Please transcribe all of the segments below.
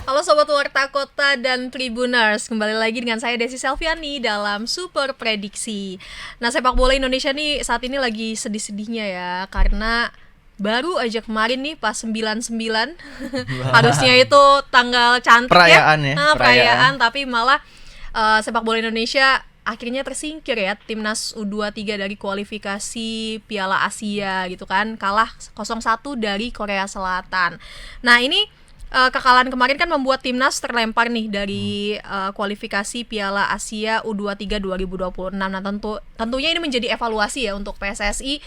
Halo Sobat Warta Kota dan Tribuners, kembali lagi dengan saya Desi Selviani dalam Super Prediksi. Nah, sepak bola Indonesia nih saat ini lagi sedih-sedihnya ya, karena baru aja kemarin nih pas 99 harusnya itu tanggal cantik perayaan ya, perayaan, tapi malah sepak bola Indonesia akhirnya tersingkir ya. Timnas U23 dari kualifikasi Piala Asia gitu kan, kalah 0-1 dari Korea Selatan. Nah, ini kekalahan kemarin kan membuat timnas terlempar nih dari kualifikasi Piala Asia U23 2026. Nah, tentunya ini menjadi evaluasi ya untuk PSSI,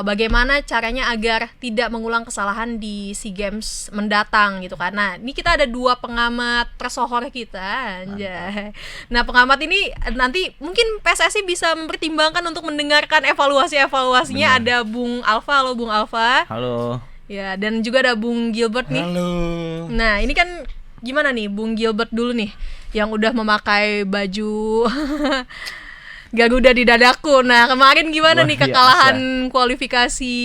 bagaimana caranya agar tidak mengulang kesalahan di SEA Games mendatang gitu kan. Nah, ini kita ada dua pengamat tersohor kita, anjay. Nah, pengamat ini nanti mungkin PSSI bisa mempertimbangkan untuk mendengarkan evaluasinya. Ada Bung Alfa. Halo Bung Alfa. Halo. Ya, dan juga ada Bung Gilbert nih. Halo. Nah, ini kan gimana nih Bung Gilbert dulu nih, yang udah memakai baju Garuda di dadaku. Nah, kemarin gimana nih kekalahan kualifikasi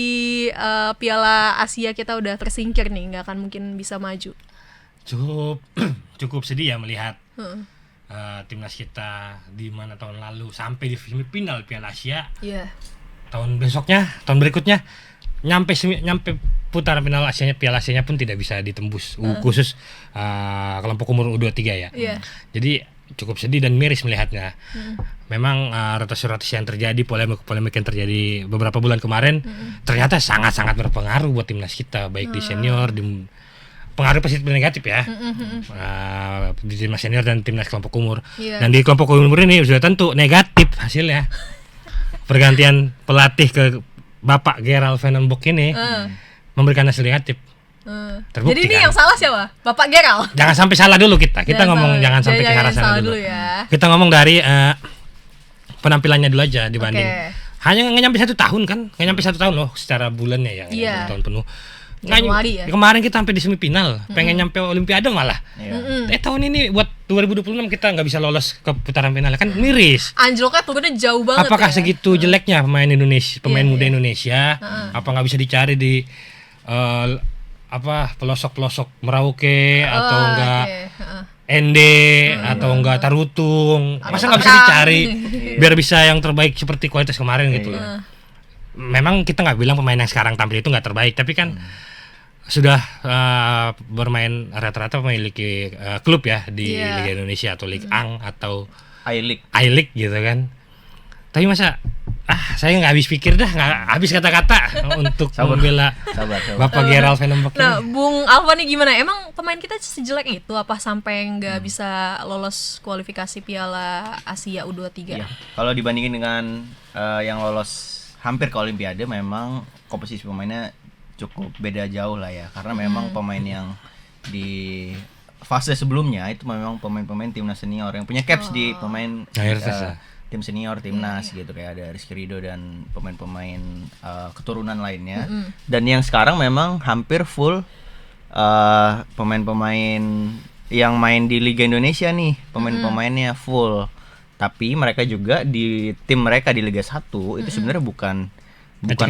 Piala Asia, kita udah tersingkir nih, nggak akan mungkin bisa maju. Cukup sedih ya melihat timnas kita di mana tahun lalu sampai di semifinal Piala Asia. Iya. Tahun berikutnya nyampe putaran final Asianya, Piala Asianya pun tidak bisa ditembus, khusus kelompok umur U23 ya. Jadi cukup sedih dan miris melihatnya. Memang rotasi yang terjadi, polemik yang terjadi beberapa bulan kemarin ternyata sangat-sangat berpengaruh buat timnas kita, baik di senior, pengaruh positif dan negatif ya. Di timnas senior dan timnas kelompok umur. Dan di kelompok umur ini sudah tentu negatif hasilnya. Pergantian pelatih ke Bapak Gerald Van den Bok ini memberikan hasil negatif. Terbukti. Jadi ini kan? yang salah siapa? Bapak Gerald? Jangan sampai salah dulu kita ngomong jangan sampai ke arah sana dulu. Ya. Kita ngomong dari penampilannya dulu aja dibanding. Hanya nggak nyampe 1 tahun kan? Nggak nyampe 1 tahun loh secara bulannya ya, 1 tahun penuh. Ya. Kemarin kita sampai di semifinal, pengen nyampe Olimpiade malah. Tahun ini buat 2026 kita nggak bisa lolos ke putaran final, kan miris. Anjloknya turunnya jauh banget. Apakah ya? Segitu jeleknya pemain muda Indonesia? Apa nggak bisa dicari di pelosok-pelosok Merauke atau enggak Ende atau enggak Tarutung? Masa nggak bisa dicari biar bisa yang terbaik seperti kualitas kemarin gitu loh. Memang kita nggak bilang pemain yang sekarang tampil itu nggak terbaik, tapi kan sudah bermain rata-rata memiliki klub ya di Liga Indonesia atau Liga Ang atau I-League gitu kan. Tapi masa saya nggak habis pikir dah, nggak habis kata-kata untuk membela Bapak Gerald Van den Bok. Nah, Bung Alfa nih gimana? Emang pemain kita sejelek itu apa sampai nggak bisa lolos kualifikasi Piala Asia U23? Iya. Kalau dibandingin dengan yang lolos hampir ke Olimpiade, memang komposisi pemainnya cukup beda jauh lah ya, karena memang pemain yang di fase sebelumnya itu memang pemain-pemain timnas senior yang punya caps di pemain tim senior timnas gitu, kayak ada Rizky Ridho dan pemain-pemain keturunan lainnya. Dan yang sekarang memang hampir full pemain-pemain yang main di Liga Indonesia nih, pemain-pemainnya full. Tapi mereka juga di tim mereka di Liga 1 itu sebenarnya bukan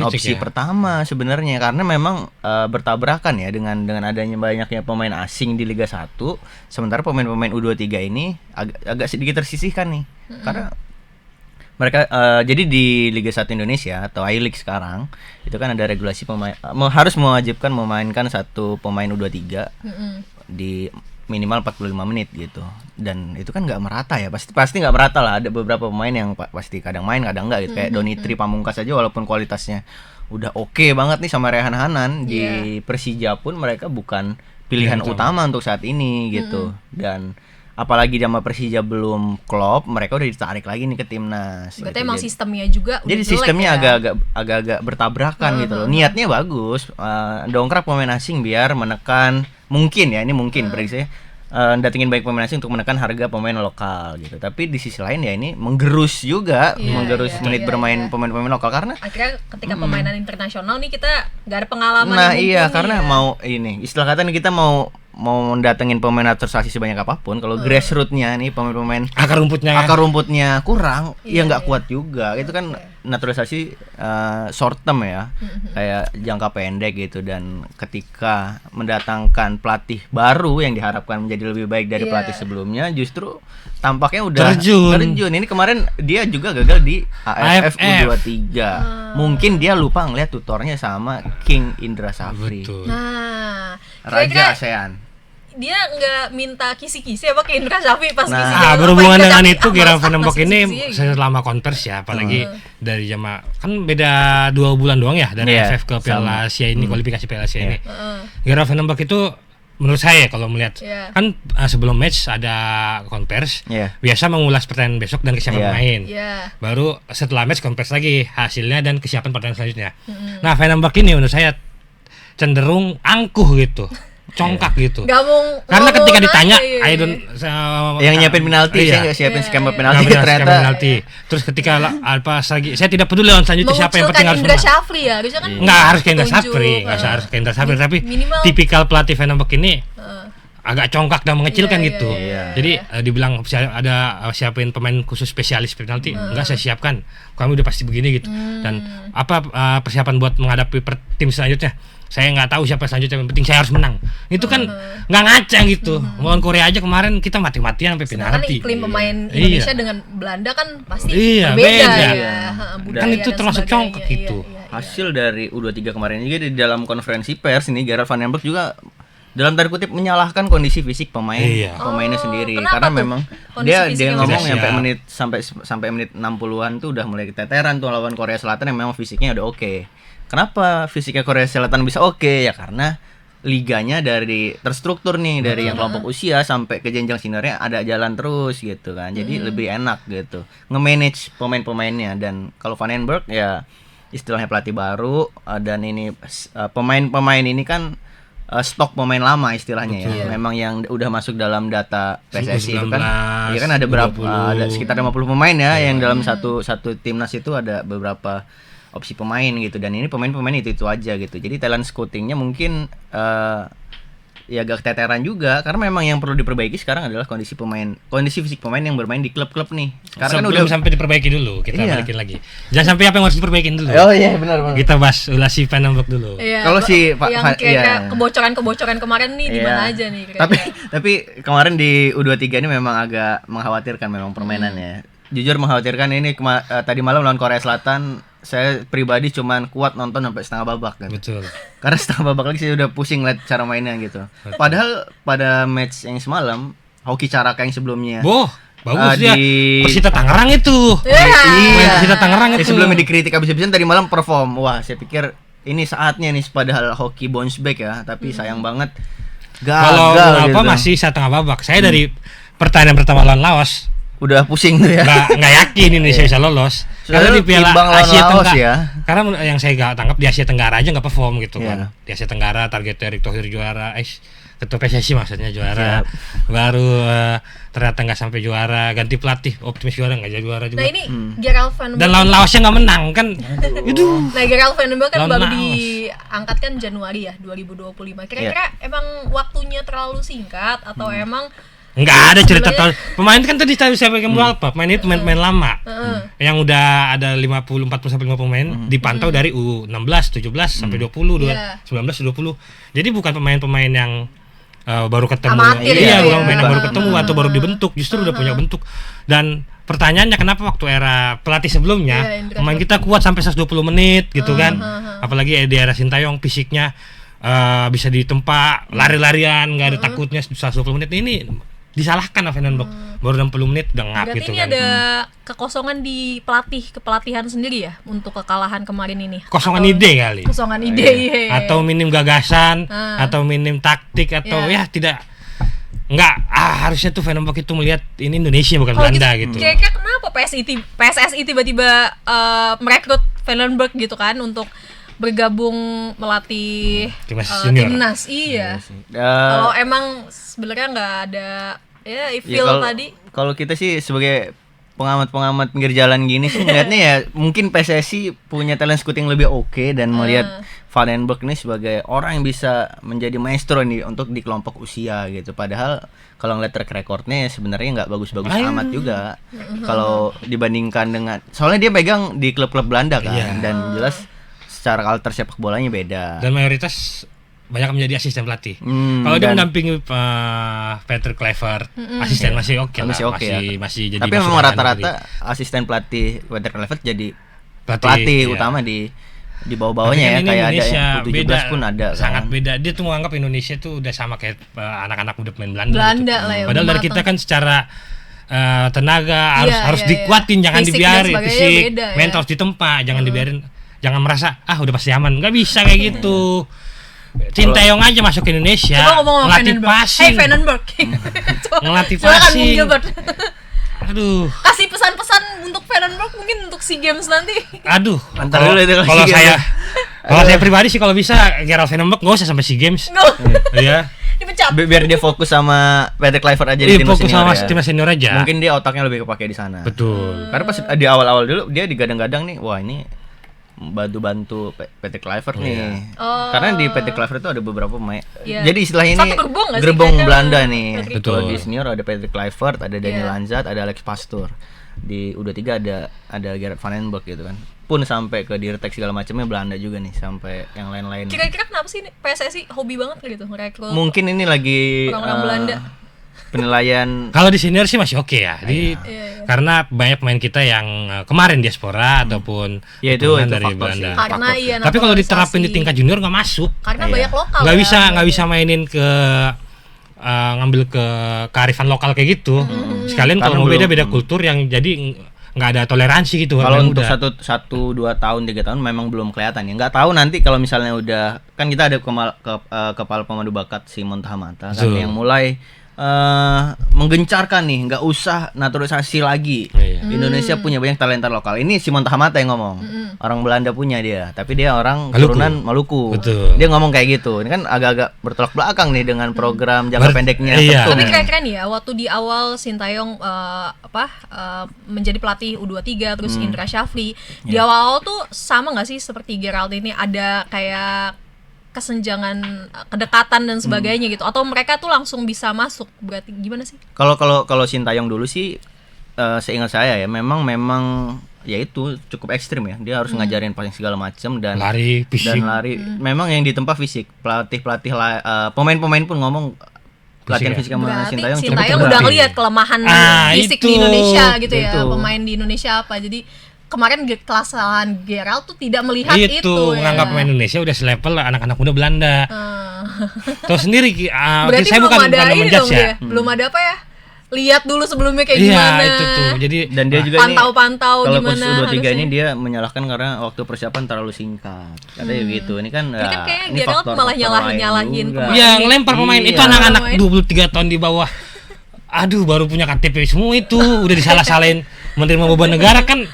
opsi pertama sebenarnya, karena memang bertabrakan ya dengan adanya banyaknya pemain asing di Liga 1, sementara pemain-pemain U23 ini agak sedikit tersisihkan nih. Karena mereka jadi di Liga 1 Indonesia atau I-League sekarang itu kan ada regulasi pemain harus mewajibkan memainkan satu pemain U23 di minimal 45 menit gitu, dan itu kan nggak merata ya, pasti nggak merata lah. Ada beberapa pemain yang pasti kadang main kadang nggak gitu, kayak Donitri Pamungkas aja walaupun kualitasnya udah oke banget nih sama Rehan Hanan di Persija pun mereka bukan pilihan utama untuk saat ini gitu. Dan apalagi sama Persija belum klop, mereka udah ditarik lagi nih ke timnas. Berarti emang sistemnya juga udah jadi sistemnya ya? agak bertabrakan gitu loh. Niatnya bagus, dongkrak pemain asing biar menekan, mungkin prediksinya datengin baik pemain asing untuk menekan harga pemain lokal gitu. Tapi di sisi lain ya ini menggerus juga, menit bermain pemain-pemain lokal, karena akhirnya ketika pemainan internasional nih kita nggak ada pengalaman. Nah iya, karena mau ini istilah kata nih, kita mau mendatengin pemain naturalisasi sebanyak apapun, kalau grassroots-nya nih pemain-pemain akar rumputnya kurang, ya nggak kuat juga. Itu kan naturalisasi short term ya, kayak jangka pendek gitu, dan ketika mendatangkan pelatih baru yang diharapkan menjadi lebih baik dari pelatih sebelumnya, justru tampaknya udah terjun. Ini kemarin dia juga gagal di AFF U23. Mungkin dia lupa ngeliat tutornya sama King Indra Safri. Betul. Nah, Raja ASEAN. Dia nggak minta kisi-kisi apa ke Indra Safri pas kisi. Berhubungan dengan itu, Gerard Van den Bos ini selama konvers ya, apalagi dari zaman kan beda 2 bulan doang ya dari AFF ke Piala Asia ini, kualifikasi Piala Asia ini. Gerard Van den Bos itu menurut saya kalau melihat kan sebelum match ada konvers, biasa mengulas pertandingan besok dan kesiapan pemain. Baru setelah match konvers lagi hasilnya dan kesiapan pertandingan selanjutnya. Nah, Van den Bos ini menurut saya cenderung angkuh gitu. Congkak gitu. Karena ketika ditanya, I don't yang nyiapin penalti, saya nggak siapin skema penalti ternyata. Terus ketika apa lagi, saya tidak peduli lawan selanjutnya siapa, yang penting harus menang. Syafri ya, harusnya kan nggak harus ke Indra Safri, tapi tipikal pelatih Van den Bos ini agak congkak dan mengecilkan gitu. Jadi dibilang ada siapin pemain khusus spesialis penalti, enggak saya siapkan. Kami udah pasti begini gitu. Dan apa persiapan buat menghadapi tim selanjutnya? Saya nggak tahu siapa selanjutnya, yang penting saya harus menang. Itu kan nggak ngaca gitu. Lawan Korea aja kemarin kita mati-matian sampai penalti. Iklim pemain Indonesia dengan Belanda kan pasti berbeda ya. Kan itu termasuk congkak gitu. Hasil dari U23 kemarin juga di dalam konferensi pers ini, Gerard Van den Bos juga dalam tanda kutip menyalahkan kondisi fisik pemainnya sendiri. Karena memang dia ngomong sampai menit 60-an tuh udah mulai keteteran tuh lawan Korea Selatan yang memang fisiknya udah oke. Kenapa fisiknya Korea Selatan bisa oke? Ya karena liganya dari terstruktur nih, dari yang kelompok usia sampai ke jenjang seniornya ada jalan terus gitu kan. Jadi lebih enak gitu nge-manage pemain-pemainnya. Dan kalau Van den Bos ya istilahnya pelatih baru, dan ini pemain-pemain ini kan stok pemain lama istilahnya ya. Memang yang udah masuk dalam data PSSI itu kan. Ya kan ada ada sekitar 50 pemain ya yang dalam satu timnas itu ada beberapa opsi pemain gitu, dan ini pemain-pemain itu aja gitu. Jadi talent scoutingnya mungkin ya agak keteteran juga, karena memang yang perlu diperbaiki sekarang adalah kondisi fisik pemain yang bermain di klub-klub nih. Sekarang sebelum sampai diperbaiki dulu, kita balikin lagi. Jangan sampai apa yang harus diperbaikin dulu. Oh iya benar. Kita bahas ulas si Van den Bos dulu. Kalau si kebocoran kemarin nih di mana aja nih kira-kira. Tapi kemarin di U23 ini memang agak mengkhawatirkan memang permainannya. Jujur mengkhawatirkan ini tadi malam lawan Korea Selatan. Saya pribadi cuman kuat nonton sampai setengah babak kan. Betul. Karena setengah babak lagi saya udah pusing lihat cara mainnya gitu. Betul. Padahal pada match yang semalam, Hoki Caraka yang sebelumnya. Bagus dia. Persita Tangerang itu. Persita Tangerang itu. Sebelumnya dikritik habis-habisan, tadi malam perform. Wah, saya pikir ini saatnya nih, padahal Hoki bounce back ya, tapi sayang banget gagal. Kalau gitu. Masih setengah babak. Saya dari pertandingan pertama lawan Laos udah pusing tuh ya. Nggak yakin Indonesia bisa lolos. Karena di Piala Asia Tenggara ya. Karena yang saya nggak tangkap di Asia Tenggara aja nggak perform gitu kan. Di Asia Tenggara targetnya Erick Thohir juara, ketua PSSI maksudnya juara. Baru ternyata nggak sampai juara, ganti pelatih optimis juara, nggak jadi juara juga. Nah ini Gerard Van den Bos. Dan lawan Laosnya nggak menang kan. Itu. Nah Gerard Van den Bos kan baru diangkat kan Januari ya 2025. Kira-kira emang waktunya terlalu singkat atau emang Enggak ada cerita tahun pemain kan tadi saya pakai apa pemain itu pemain lama yang udah ada 40 sampai 50 pemain dipantau dari U16 17 sampai 20 19 20. Jadi bukan pemain-pemain yang baru ketemu bukan pemain yang baru ketemu atau baru dibentuk, justru udah punya bentuk. Dan pertanyaannya kenapa waktu era pelatih sebelumnya pemain kita kuat sampai 120 menit gitu kan, apalagi di era Sintayong fisiknya bisa ditempa lari-larian nggak ada takutnya 120 menit. Ini disalahkan Van den Bos baru 60 menit udah ngap berarti gitu ini kan. Ada kekosongan di kepelatihan sendiri ya untuk kekalahan kemarin ini. Kosongan ide kali. Kosongan ide. Atau minim gagasan atau minim taktik atau ya tidak harusnya tuh Van den Bos itu melihat ini Indonesia bukan Belanda gitu. Kira-kira kenapa PSSI tiba-tiba merekrut Van den Bos gitu kan untuk bergabung melatih timnas. Iya. Kalau emang sebenarnya nggak ada ya feel tadi. Kalau kita sih sebagai pengamat pinggir jalan gini sih ngeliatnya ya mungkin PSSI punya talent scouting lebih oke dan melihat Van den Berg ini sebagai orang yang bisa menjadi maestro nih untuk di kelompok usia gitu. Padahal kalau ngeliat track recordnya sebenarnya nggak bagus-bagus amat juga kalau dibandingkan dengan, soalnya dia pegang di klub-klub Belanda kan dan jelas secara culture sepak bolanya beda. Dan mayoritas banyak menjadi asisten pelatih. Kalau dia mendampingi Peter Kluivert, asisten masih oke lah, masih jadi. Tapi memang rata-rata asisten pelatih Peter Kluivert jadi pelatih utama di bawah-bawahnya ya, kayak Indonesia, ada yang U17 pun ada sangat kan. beda. Dia tuh menganggap Indonesia tuh udah sama kayak anak-anak muda pemain Belanda Belanda gitu. lah ya, Padahal dari kita kan secara tenaga harus dikuatin, jangan fisik dibiarin fisik, beda, mental harus ditempa, jangan dibiarin, jangan merasa udah pasti aman, nggak bisa kayak gitu. Sintayong aja masuk ke Indonesia, ngelatih passing, Van den Berg. ngelatih Silakan, Bung passing. Gilbert. Aduh, Kasih pesan-pesan untuk Van den Berg mungkin untuk SEA Games nanti. aduh. Antar dulu itu Kalau saya pribadi sih kalau bisa Gerald Van den Berg nggak usah sampai SEA Games. Iya. Dipecat. Biar dia fokus sama Peter Kluivert aja di tim fokus senior sama ya. tim senior aja. Mungkin dia otaknya lebih kepake di sana. Betul. Karena pas di awal-awal dulu dia digadang-gadang nih, wah ini bantu-bantu Peter Kluivert nih. Karena di Peter Kluivert itu ada beberapa pemain. Jadi istilahnya ini Satu gerbong nggak sih? gerbong Kayaknya Belanda nih. Betul. Kalau di senior ada Peter Kluivert, ada Daniel Lanzat, ada Alex Pastoor. Di U23 ada Gerard Van den Berg gitu kan. Pun sampai ke Dirtek segala macamnya Belanda juga nih, sampai yang lain-lain. Kira-kira kenapa sih PSSI hobi banget gitu ngerekrut Mungkin ini lagi orang-orang Belanda? penilaian. Kalau di senior sih masih oke ya. Jadi karena banyak pemain kita yang kemarin diaspora ataupun Ya, itu keturunan dari faktor Belanda. sih. Karena iya. Tapi kalau diterapin di naturalisasi. tingkat junior nggak masuk. Karena banyak lokal. Nggak bisa mainin ke ngambil ke kearifan lokal kayak gitu. Sekalian Karena kalau mau belum- beda kultur yang jadi nggak ada toleransi gitu. Kalau orang untuk muda. 2 tahun 3 tahun memang belum kelihatan ya. Nggak tahu nanti kalau misalnya udah, kan kita ada kepala pemandu bakat Simon Tahamata kan Betul. yang mulai menggencarkan nih, nggak usah naturalisasi lagi. Iya. Indonesia punya banyak talenta lokal. Ini Simon Tahamata yang ngomong. Orang Belanda punya dia, tapi dia orang Maluku. turunan Maluku. Betul. Dia ngomong kayak gitu. Ini kan agak-agak bertolak belakang nih dengan program jangka pendeknya. Iya. Ketum. Tapi keren-keren ya waktu di awal Sintayong menjadi pelatih U23 terus Indra Syafri. Di awal tuh sama nggak sih seperti Gerald ini, ada kayak kesenjangan kedekatan dan sebagainya gitu, atau mereka tuh langsung bisa masuk, berarti gimana sih? Kalau Sintayong dulu sih seingat saya ya memang ya itu cukup ekstrim ya. Dia harus ngajarin passing segala macam dan lari, fisik. Memang yang ditempa fisik. Pemain-pemain pun ngomong latihan fisik sama Berarti Sintayong Sintayong cukup udah berat. ngeliat kelemahan fisik itu. di Indonesia gitu ya, Itu. pemain di Indonesia apa. Jadi kemarin kesalahan Gerald tuh tidak melihat itu menganggap pemain Indonesia udah selevel anak-anak muda Belanda. Tahu sendiri, berarti saya belum bukan ada ini menjudge dong ya. dia. Belum ada apa ya? Lihat dulu sebelumnya kayak Iya, gimana. itu tuh. Jadi Dan dia juga Pantau-pantau kalau gimana coach U23 ini harusnya. dia menyalahkan karena waktu persiapan terlalu singkat. Katanya gitu. Ini kan Ini kan kayak ini Gerald faktor- malah faktor lain nyalahin juga. pemain. ya ngelempar pemain itu Iya. anak-anak Pemain. 23 tahun di bawah. Aduh, baru punya KTP semua itu udah disalah-salahin menerima beban negara kan.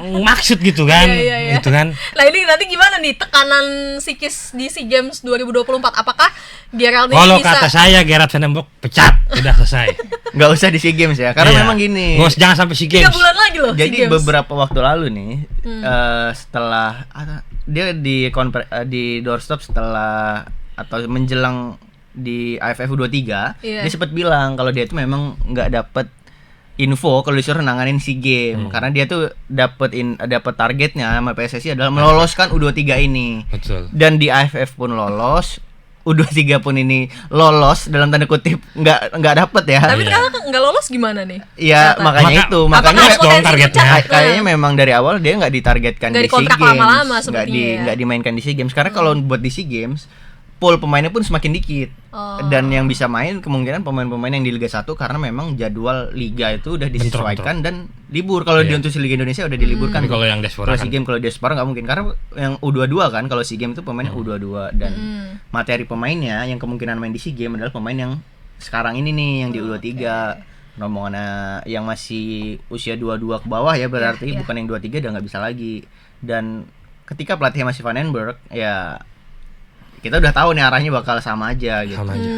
Maksud gitu kan. Iya. Itu kan. Nah ini nanti gimana nih tekanan psikis di SEA Games 2024? Apakah Gerald ini Kalau bisa? kata saya Gerard Van den Berg pecat, udah selesai. Nggak usah di SEA Games ya. Karena Iya. memang gini. Jangan sampai SEA 3 Games. bulan lagi loh SEA Jadi Games. beberapa waktu lalu nih setelah dia di doorstop setelah atau menjelang di AFF U23 Iya. dia sempat bilang kalau dia itu memang nggak dapet info kalau disuruh nanganin SEA Games karena dia tuh dapet targetnya sama PSSI adalah meloloskan U23 ini. Betul. Dan di AFF pun lolos, U23 pun ini lolos dalam tanda kutip nggak dapet ya. Tapi ternyata nggak lolos gimana nih? Ya Ternyata. makanya itu Apakah makanya ada potensi targetnya. dipecat? kayaknya memang dari awal dia nggak ditargetkan Nggak di SEA dikontrak Games, lama-lama sepertinya ya. nggak dimainkan di SEA Games karena kalau buat di SEA Games pool pemainnya pun semakin dikit dan yang bisa main kemungkinan pemain-pemain yang di Liga 1 karena memang jadwal liga itu udah disesuaikan dan libur. Kalau di untuk Liga Indonesia udah diliburkan. Tapi kalau yang diaspora Kalau kan. SEA Games kalau diaspora nggak mungkin karena yang U22 kan kalau SEA Games itu pemainnya U22 dan materi pemainnya yang kemungkinan main di SEA Games adalah pemain yang sekarang ini nih yang di U23. Rombongannya yang masih usia 22 ke bawah ya berarti bukan yang 23 udah nggak bisa lagi. Dan ketika pelatihnya masih Van den Berg ya kita udah tahu nih arahnya bakal sama aja gitu. Sama aja.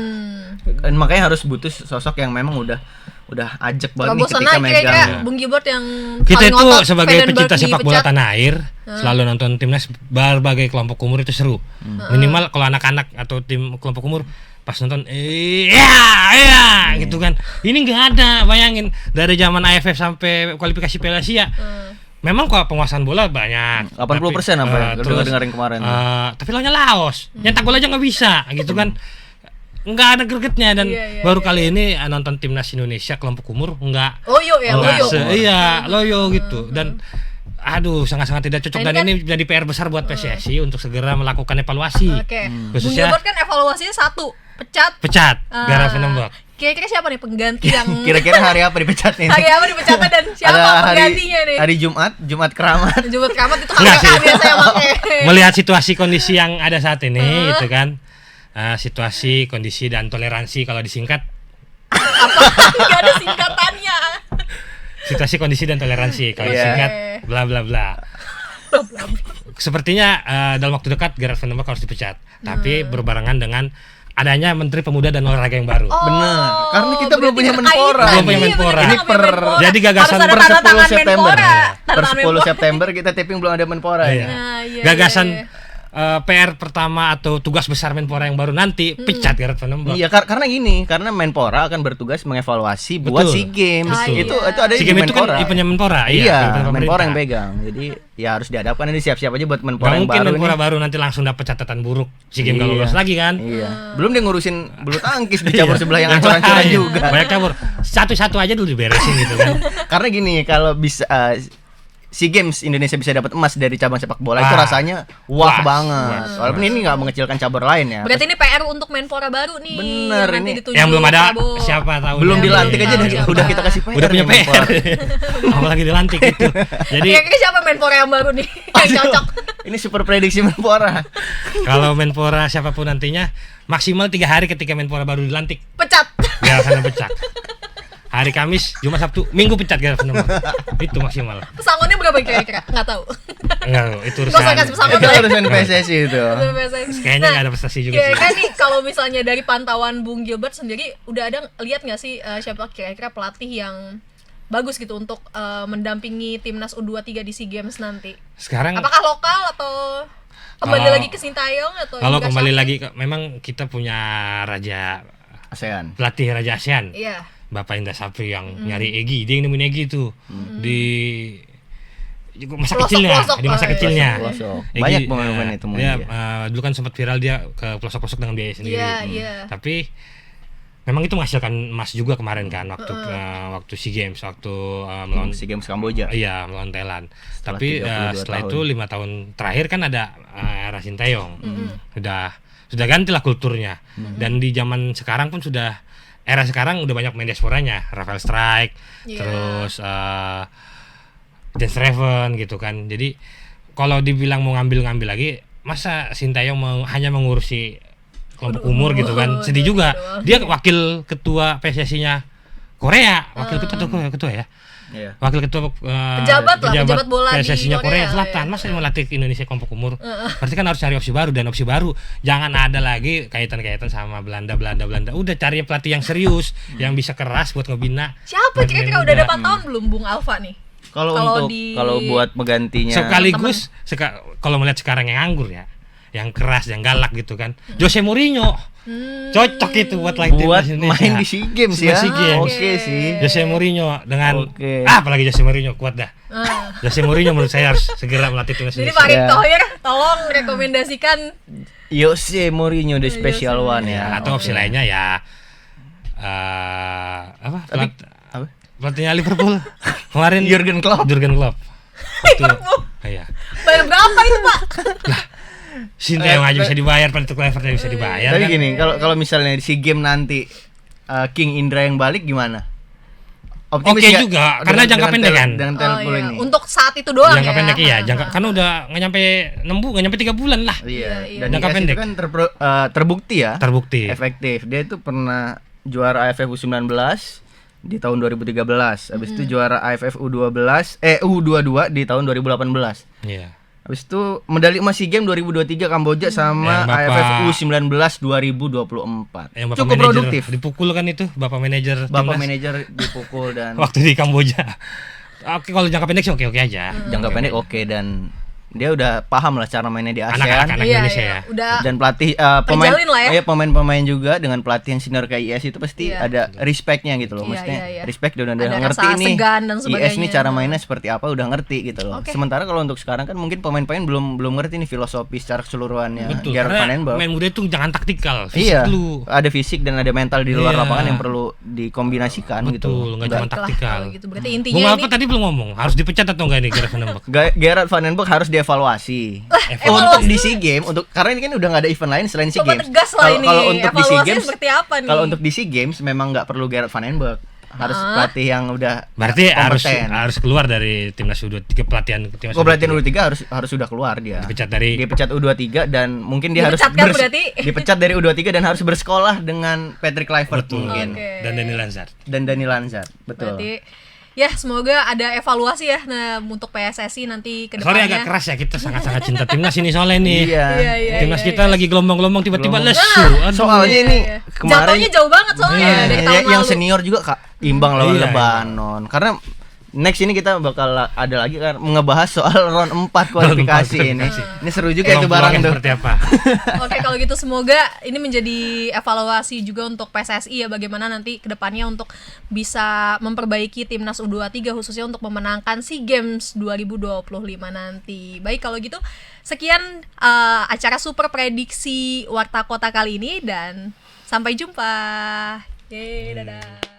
Dan makanya harus butuh sosok yang memang udah udah ajak banget nih Terobosan ketika aja kayak megang. Bung Gilbert yang Kita paling itu ngotot, sebagai Vandenberg pecinta sepak bola dipecat. tanah air selalu nonton timnas berbagai kelompok umur itu seru. Minimal kalau anak-anak atau tim kelompok umur pas nonton gitu kan. Ini nggak ada, bayangin dari zaman AFF sampai kualifikasi Piala Asia. Memang kok penguasaan bola banyak 80% apa ya? Udah dengerin kemarin. Tapi lawannya Laos. Nyetak gol aja nggak bisa gitu kan. Nggak ada gregetnya dan Iya, baru kali ini nonton timnas Indonesia kelompok umur nggak Loyo ya, nggak loyo. iya loyo gitu dan aduh sangat-sangat tidak cocok Nah, dan ini ini jadi PR besar buat PSSI untuk segera melakukan evaluasi. Oke. Bung Khususnya Gilbert kan evaluasinya 1, pecat. Gareth Vandenberg. Kira-kira siapa nih pengganti yang Kira-kira hari apa dipecatnya? hari apa dipecatnya dan siapa Ada penggantinya nih? hari Jumat Keramat. Jumat Keramat itu Enggak KPK sih. biasanya pakai. Melihat situasi kondisi yang ada saat ini gitu kan. Situasi, kondisi dan toleransi kalau disingkat Apa? Enggak ada singkatannya. situasi, kondisi dan toleransi kalau Iya. disingkat bla bla bla. Sepertinya dalam waktu dekat Gareth Vandenberg harus dipecat, tapi berbarengan dengan adanya Menteri Pemuda dan Olahraga yang baru. Bener. Karena kita belum berarti punya terkait Menpora. lagi. Belum punya Menpora. Ini Ini per- jadi gagasan harus ada per tanda 10 tangan September. Menpora. Per Tanda tangan 10 Menpora. September kita taping belum ada Menpora Iya. ya. Nah, iya, Gagasan iya, iya. PR pertama atau tugas besar Menpora yang baru nanti pecat Gareth Vandenberg. Iya, karena gini, karena Menpora akan bertugas mengevaluasi buat Betul. SEA Games. Ah, iya. Itu ada Si di game itu kan Menpora. punya Menpora, Iya, pemerintah. Menpora yang pegang. Jadi ya harus dihadapkan, ini siap-siap aja buat Menpora Gak yang mungkin baru Menpora nih. baru nanti langsung dapat catatan buruk si game gak Iya. lolos lagi kan. Iya. Belum dia ngurusin bulu tangkis di cabur sebelah yang ancur-ancuran Iya. juga. Banyak cabur. Satu-satu aja dulu diberesin gitu kan. Karena gini, kalau bisa SEA Games Indonesia bisa dapat emas dari cabang sepak bola itu Wah. rasanya wah Puas, banget. puas, Walaupun ini nggak mengecilkan cabur lain ya. Berarti ini PR untuk Menpora baru nih. Bener, yang nanti ini ditunjuk Yang belum ada Prabowo. siapa tahu. Belum Iya, dilantik belum aja tahu dari siapa. udah kita kasih PR. Udah punya nih, Menpora. PR. Apalagi dilantik gitu. Jadi Kira-kira siapa Menpora yang baru nih? Yang cocok. Ini super prediksi Menpora. kalau Menpora siapapun nantinya maksimal 3 hari ketika Menpora baru dilantik Pecat. dia akan pecat. Hari Kamis, Jumat, Sabtu, Minggu pecat Gareth Vandenberg. Itu maksimal. Pesangonnya berapa kira-kira? Nggak tahu. Enggak, itu Nggak usah kasih pesangon. Itu urusan PSSI itu. Kayaknya nggak ada prestasi juga sih. Kira-kira nih kalau misalnya dari pantauan Bung Gilbert sendiri udah ada lihat nggak sih siapa kira-kira pelatih yang bagus gitu untuk mendampingi timnas U23 di SEA Games nanti? Sekarang Apakah lokal atau kembali Kalau- lagi ke Sintayong atau kalau Indra kembali Syafri? lagi memang kita punya ASEAN. pelatih Raja ASEAN. Iya. Bapak Indra Syafri yang nyari Egy, dia yang nemuin Egy itu di masa kecilnya, Pelosok-pelosok, di masa oh, iya. kecilnya. Pelosok. Egy, Banyak pemain-pemain itu dia, dia. dulu kan sempat viral dia ke pelosok-pelosok dengan biaya sendiri. Iya, iya. Tapi memang itu menghasilkan emas juga kemarin kan waktu SEA Games, waktu melawan SEA Games Kamboja. iya melawan Thailand. Setelah Tapi 32 setelah tahun. itu 5 tahun terakhir kan ada era Sintayong. Sudah gantilah kulturnya. Dan di zaman sekarang pun sudah era sekarang udah banyak main diasporanya, Rafael Strike, Iya. terus Jens Reven gitu kan. Jadi kalau dibilang mau ngambil lagi, masa Sintayong hanya mengurusi kelompok umur gitu kan. Sedih juga. doang. Dia wakil ketua PSSI-nya Korea, wakil ketua ya. Iya. Wakil ketua Pejabat bola di PSSI-nya Korea Korea, Selatan. ya. Masa mau latih Indonesia kelompok umur? Berarti kan harus cari opsi baru, dan opsi baru jangan ada lagi kaitan-kaitan sama Belanda. Udah cari pelatih yang serius, yang bisa keras buat ngebina. Siapa pemain kira-kira muda. udah ada pantauan belum Bung Alfa nih? Kalau Kalau untuk di- kalau buat menggantinya Sekaligus kalau melihat sekarang yang anggur ya, yang keras, yang galak gitu kan. Jose Mourinho. Cocok itu buat latih buat timnas Indonesia. main di SEA Games ya. SEA Games. Oke sih. Jose Mourinho dengan Oke. apalagi Jose Mourinho kuat dah. Ah. Jose Mourinho menurut saya harus segera melatih timnas Jadi Indonesia. Pak Erick Ya. Thohir tolong rekomendasikan Jose Mourinho the special one ya. Atau opsi lainnya ya apa? Apa? Pelatihnya Liverpool kemarin Jurgen Klopp. Itu, iya. bayar berapa itu Pak? Sintayong aja bisa dibayar, Patrick Kluivert aja bisa dibayar. Tapi kan? gini, kalau misalnya di SEA Games nanti King Indra yang balik gimana? Oke nggak? juga, karena jangka pendek kan. Dengan Oh, telepon iya. ini. Untuk saat itu doang Jangka ya. pendek iya, karena udah nggak nyampe 3 bulan lah. Iya, Iya, dan jangka IS pendek. itu kan terbukti ya. Terbukti. Efektif. Dia itu pernah juara AFF U19 di tahun 2013. Habis itu juara AFF U22 di tahun 2018. Iya. Habis itu medali emas SEA Games 2023 Kamboja sama Yang Bapak- AFF U19 2024. Yang Bapak Cukup manajer produktif. dipukul kan itu, Bapak manajer Bapak timnas manajer dipukul dan waktu di Kamboja. Oke, kalau jangka pendek sih oke-oke aja. jangka pendek oke, dan dia udah paham lah cara mainnya di ASEAN. Anak-anak Indonesia ya. Udah Dan pelatih pemain terjalin lah ya. iya, pemain-pemain juga dengan pelatihan senior kayak IS itu pasti Iya. ada respectnya gitu loh. Iya, Maksudnya iya. respect dia udah Ada ngerti rasa nih. segan dan IS sebagainya. nih cara mainnya seperti apa udah ngerti gitu loh. Oke. Sementara kalau untuk sekarang kan mungkin pemain-pemain belum ngerti nih filosofi secara keseluruhannya Betul. Gerard Van Karena den Berg. main muda itu jangan taktikal, fisik Iya, dulu. ada fisik dan ada mental di luar Iya. lapangan yang perlu dikombinasikan gitu. Betul, nggak cuma baiklah, taktikal. kalau gitu. Berarti Bung intinya Alfa ini tadi belum ngomong, harus dipecat atau enggak nih Gerard Van den Berg? Gerard Van den Berg harus dievaluasi. Untuk di SEA Games, karena ini kan udah nggak ada event lain selain SEA coba Games. tegas lah ini. Kalau untuk di SEA Evaluasinya Games, seperti apa nih? kalau untuk di SEA Games memang nggak perlu Gerard Van den Berg. Harus pelatih yang udah Berarti kompeten. harus keluar dari timnas U23 pelatihan timnas Kok pelatihan U23. U23 harus sudah keluar dia. Dipecat Dipecat U23 dan mungkin dia harus Dipecat kan berarti? dipecat dari U23 dan harus bersekolah dengan Patrick Kluivert Betul. mungkin. Oke. Dan Dani Lanzar. Dan Dani Lanzar. Betul. Berarti ya semoga ada evaluasi ya untuk PSSI nanti ke Sorry depannya. agak keras ya, kita sangat-sangat cinta timnas ini soalnya nih. Iya. Iya, Timnas iya, kita iya. lagi gelombang-gelombang tiba-tiba Gelombang. lesu. Aduh. Soalnya ini Iya. kemarin Jatuhnya jauh banget soalnya Iya, dari Ya, tahun yang lalu. senior juga Kak imbang lawan Iya, Lebanon. Karena next ini kita bakal ada lagi kan ngebahas soal round 4 kualifikasi ini. kualifikasi. Ini seru juga itu barang Peluang-peluangnya tuh. seperti apa? Oke, kalau gitu semoga ini menjadi evaluasi juga untuk PSSI ya, bagaimana nanti ke depannya untuk bisa memperbaiki timnas U23 khususnya untuk memenangkan SEA Games 2025 nanti. Baik, kalau gitu sekian acara super prediksi Warta Kota kali ini dan sampai jumpa. Yeay, dadah.